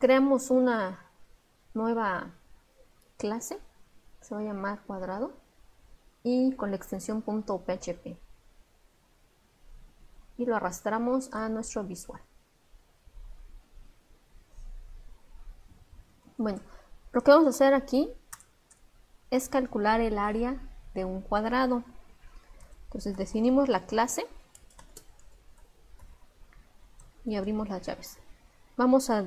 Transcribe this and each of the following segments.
creamos una nueva clase, se va a llamar cuadrado, y con la extensión .php, y lo arrastramos a nuestro visual. Bueno, lo que vamos a hacer aquí es calcular el área de un cuadrado. Entonces definimos la clase y abrimos las llaves. Vamos a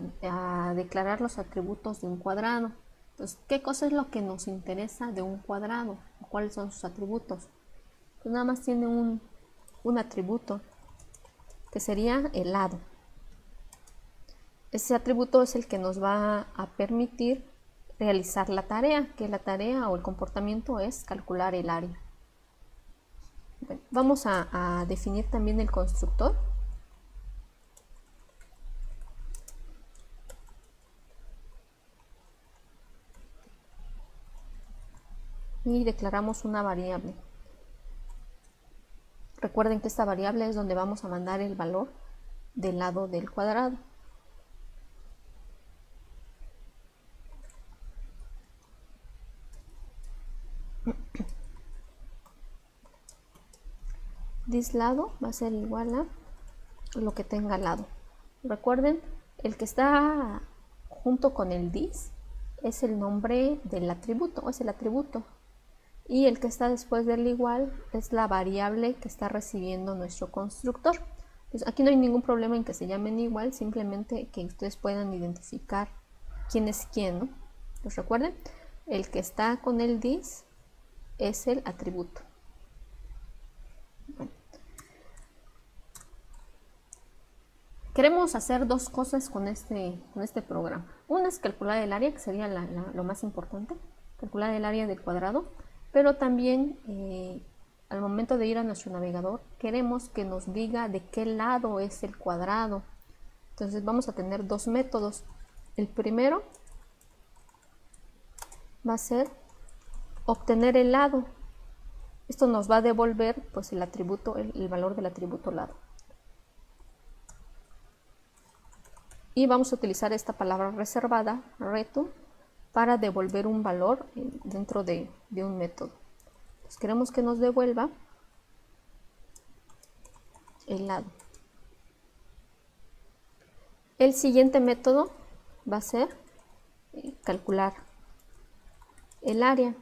declarar los atributos de un cuadrado. Entonces, ¿qué cosa es lo que nos interesa de un cuadrado? ¿Cuáles son sus atributos? Pues nada más tiene un atributo que sería el lado. Ese atributo es el que nos va a permitir realizar la tarea, que la tarea o el comportamiento es calcular el área. Bueno, vamos a definir también el constructor. Y declaramos una variable. Recuerden que esta variable es donde vamos a mandar el valor del lado del cuadrado. This lado va a ser igual a lo que tenga al lado. Recuerden, el que está junto con el this es el nombre del atributo, es el atributo. Y el que está después del igual es la variable que está recibiendo nuestro constructor. Pues aquí no hay ningún problema en que se llamen igual, simplemente que ustedes puedan identificar quién es quién, ¿no? Pues recuerden, el que está con el this es el atributo. Bueno. Queremos hacer dos cosas con este programa. Una es calcular el área, que sería lo más importante, calcular el área del cuadrado, pero también al momento de ir a nuestro navegador queremos que nos diga de qué lado es el cuadrado. Entonces vamos a tener dos métodos. El primero va a ser obtener el lado. Esto nos va a devolver pues el atributo, el valor del atributo lado. Y vamos a utilizar esta palabra reservada, return, para devolver un valor dentro de un método. Entonces queremos que nos devuelva el lado. El siguiente método va a ser calcular el área.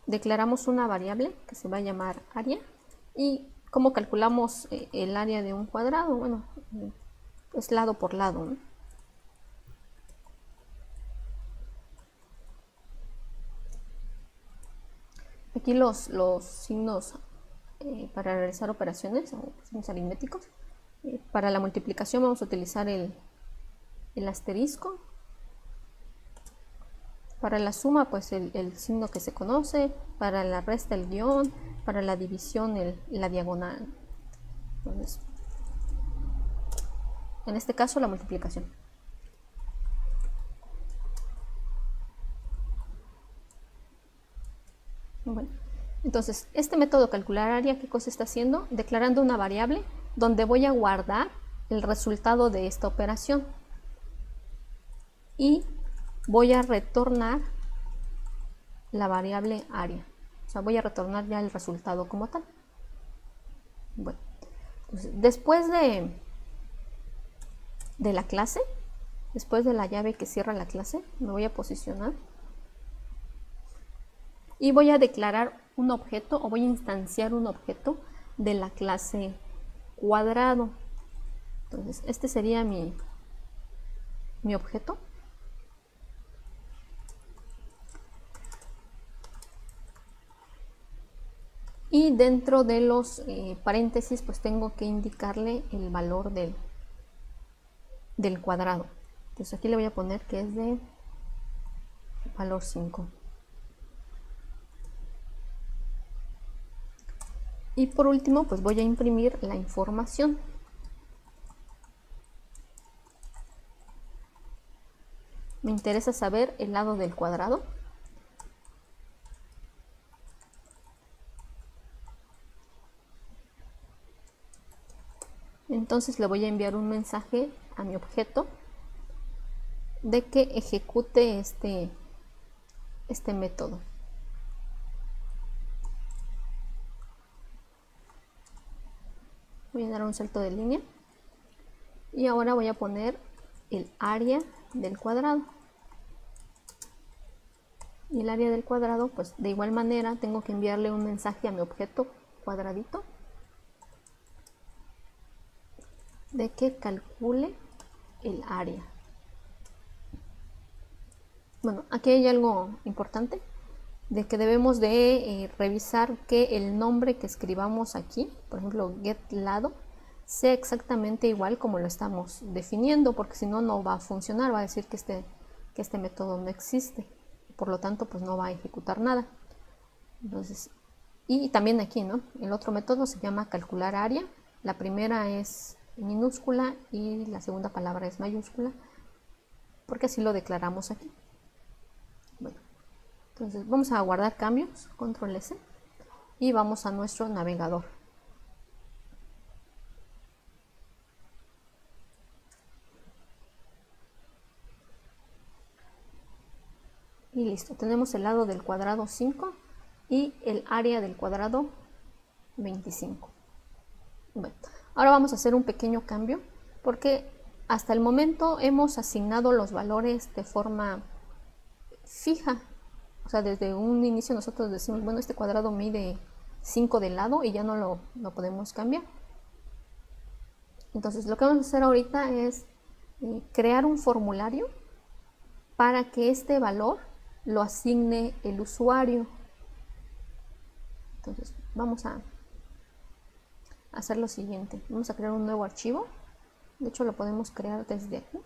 Declaramos una variable que se va a llamar área. ¿Y cómo calculamos el área de un cuadrado? Bueno, es lado por lado, ¿no? Aquí los signos para realizar operaciones o signos aritméticos. Para la multiplicación vamos a utilizar el asterisco. Para la suma, pues el signo que se conoce. Para la resta, el guión. Para la división, la diagonal. Entonces, en este caso, la multiplicación. Bueno, entonces, este método calcular área, ¿qué cosa está haciendo? Declarando una variable donde voy a guardar el resultado de esta operación. Y voy a retornar la variable área. O sea, voy a retornar ya el resultado como tal. Bueno, entonces, después de la clase, después de la llave que cierra la clase, me voy a posicionar y voy a declarar un objeto o voy a instanciar un objeto de la clase cuadrado. Entonces, este sería mi objeto. Y dentro de los paréntesis, pues tengo que indicarle el valor del cuadrado. Entonces aquí le voy a poner que es de valor 5. Y por último, pues voy a imprimir la información. Me interesa saber el lado del cuadrado. Entonces le voy a enviar un mensaje a mi objeto de que ejecute este método. Voy a dar un salto de línea y ahora voy a poner el área del cuadrado. Y el área del cuadrado, pues de igual manera tengo que enviarle un mensaje a mi objeto cuadradito de que calcule el área. Bueno, aquí hay algo importante, de que debemos de revisar que el nombre que escribamos aquí, por ejemplo getLado, sea exactamente igual como lo estamos definiendo, porque si no, no va a funcionar, va a decir que este método no existe, por lo tanto pues no va a ejecutar nada. Entonces, y también aquí, ¿no? El otro método se llama calcular área, la primera es minúscula y la segunda palabra es mayúscula, porque así lo declaramos aquí. Bueno, entonces vamos a guardar cambios, control S, y vamos a nuestro navegador. Y listo, tenemos el lado del cuadrado 5 y el área del cuadrado 25. Bueno, ahora vamos a hacer un pequeño cambio, porque hasta el momento hemos asignado los valores de forma fija. O sea, desde un inicio nosotros decimos, bueno, este cuadrado mide 5 de lado y ya no lo podemos cambiar. Entonces lo que vamos a hacer ahorita es crear un formulario para que este valor lo asigne el usuario. Entonces vamos a hacer lo siguiente. Vamos a crear un nuevo archivo. De hecho lo podemos crear desde aquí.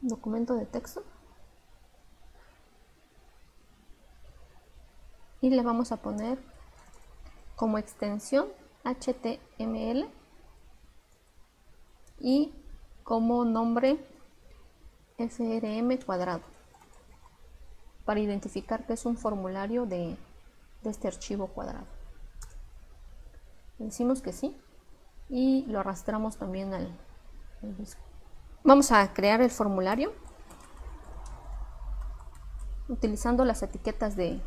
Documento de texto. Y le vamos a poner como extensión HTML y como nombre FRM cuadrado, para identificar que es un formulario de este archivo cuadrado. Le decimos que sí y lo arrastramos también al disco. Vamos a crear el formulario utilizando las etiquetas de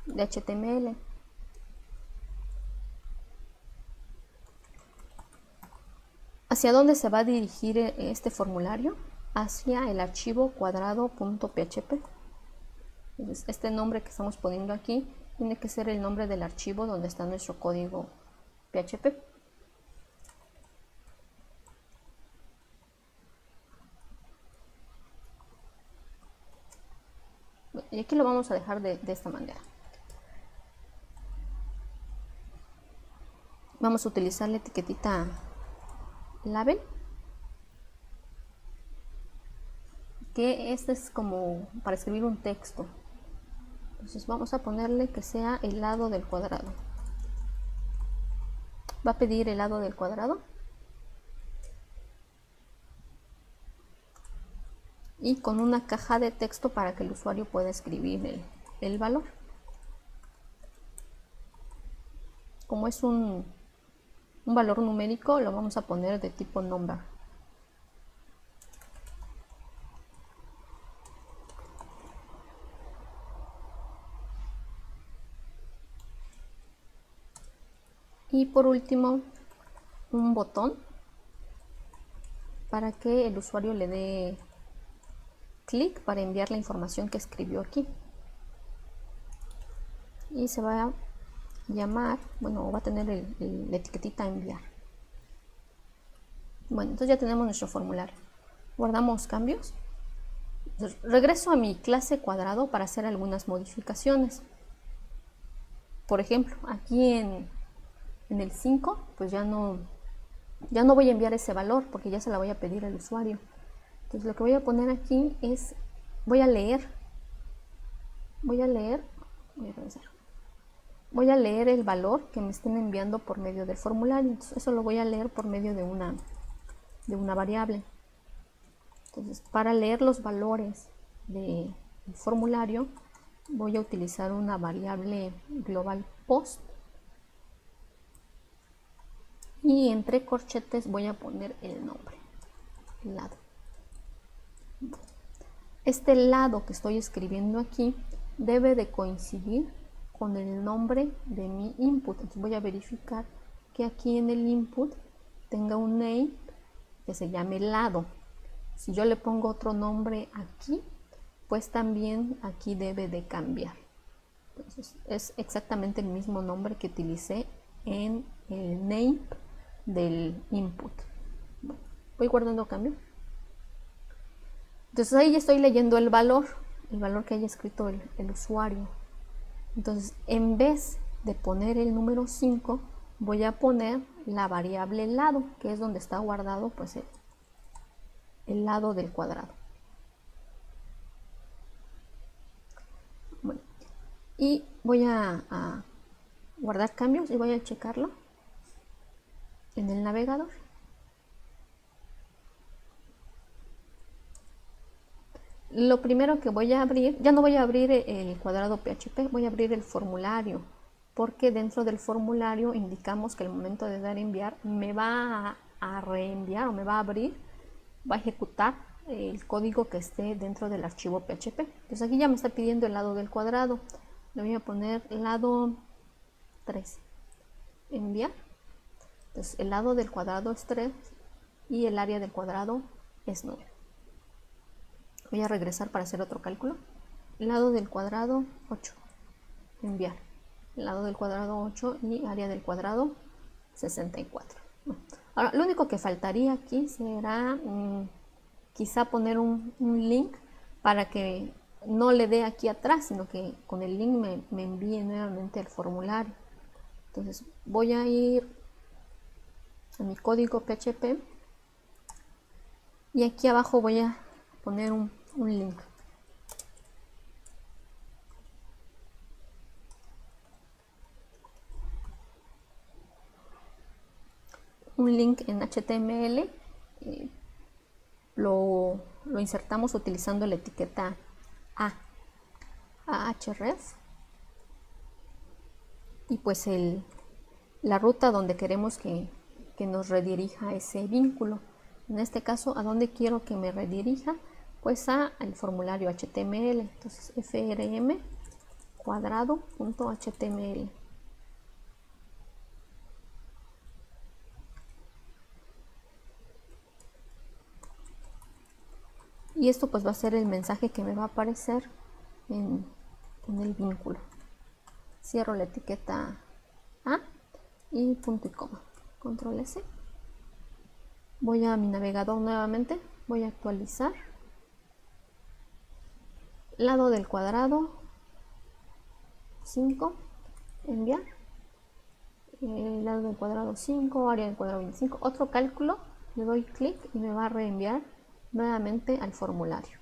HTML. ¿Hacia dónde se va a dirigir este formulario? Hacia el archivo cuadrado.php. Este nombre que estamos poniendo aquí tiene que ser el nombre del archivo donde está nuestro código PHP. Y aquí lo vamos a dejar de esta manera. Vamos a utilizar la etiquetita label, que este es como para escribir un texto. Entonces vamos a ponerle que sea el lado del cuadrado. Va a pedir el lado del cuadrado y con una caja de texto para que el usuario pueda escribir el valor. Como es un valor numérico, lo vamos a poner de tipo number. Y por último, un botón para que el usuario le dé clic para enviar la información que escribió aquí. Y se va a llamar, bueno, va a tener la etiquetita enviar. Bueno, entonces ya tenemos nuestro formulario. Guardamos cambios. Entonces, regreso a mi clase cuadrado para hacer algunas modificaciones. Por ejemplo, aquí en el 5, pues ya no voy a enviar ese valor porque ya se la voy a pedir al usuario. Entonces lo que voy a poner aquí es, voy a leer el valor que me estén enviando por medio del formulario. Entonces eso lo voy a leer por medio de una variable. Entonces para leer los valores del formulario voy a utilizar una variable global post y entre corchetes voy a poner el nombre, lado. Este lado que estoy escribiendo aquí debe de coincidir con el nombre de mi input. Entonces voy a verificar que aquí en el input tenga un name que se llame lado. Si yo le pongo otro nombre aquí, pues también aquí debe de cambiar. Entonces es exactamente el mismo nombre que utilicé en el name del input. Bueno, voy guardando cambio. Entonces ahí ya estoy leyendo el valor que haya escrito el usuario. Entonces en vez de poner el número 5, voy a poner la variable lado, que es donde está guardado pues el lado del cuadrado. Bueno, y voy a guardar cambios y voy a checarlo en el navegador. Lo primero que voy a abrir, ya no voy a abrir el cuadrado PHP, voy a abrir el formulario, porque dentro del formulario indicamos que al momento de dar enviar me va a reenviar o me va a abrir, va a ejecutar el código que esté dentro del archivo PHP. Entonces aquí ya me está pidiendo el lado del cuadrado, le voy a poner lado 3, enviar. Entonces el lado del cuadrado es 3 y el área del cuadrado es 9. Voy a regresar para hacer otro cálculo. Lado del cuadrado 8, enviar. Lado del cuadrado 8 y área del cuadrado 64. Bueno, ahora lo único que faltaría aquí será quizá poner un link para que no le dé aquí atrás, sino que con el link me envíe nuevamente el formulario. Entonces voy a ir a mi código PHP y aquí abajo voy a poner un link. Un link en HTML, lo insertamos utilizando la etiqueta ahref y pues la ruta donde queremos que nos redirija ese vínculo. En este caso, ¿a dónde quiero que me redirija? Pues al formulario HTML. Entonces frm cuadrado.html. Y esto pues va a ser el mensaje que me va a aparecer en el vínculo. Cierro la etiqueta A y punto y coma. Control S. Voy a mi navegador nuevamente. Voy a actualizar. Lado del cuadrado 5, enviar. Lado del cuadrado 5, área del cuadrado 25. Otro cálculo. Le doy clic y me va a reenviar nuevamente al formulario.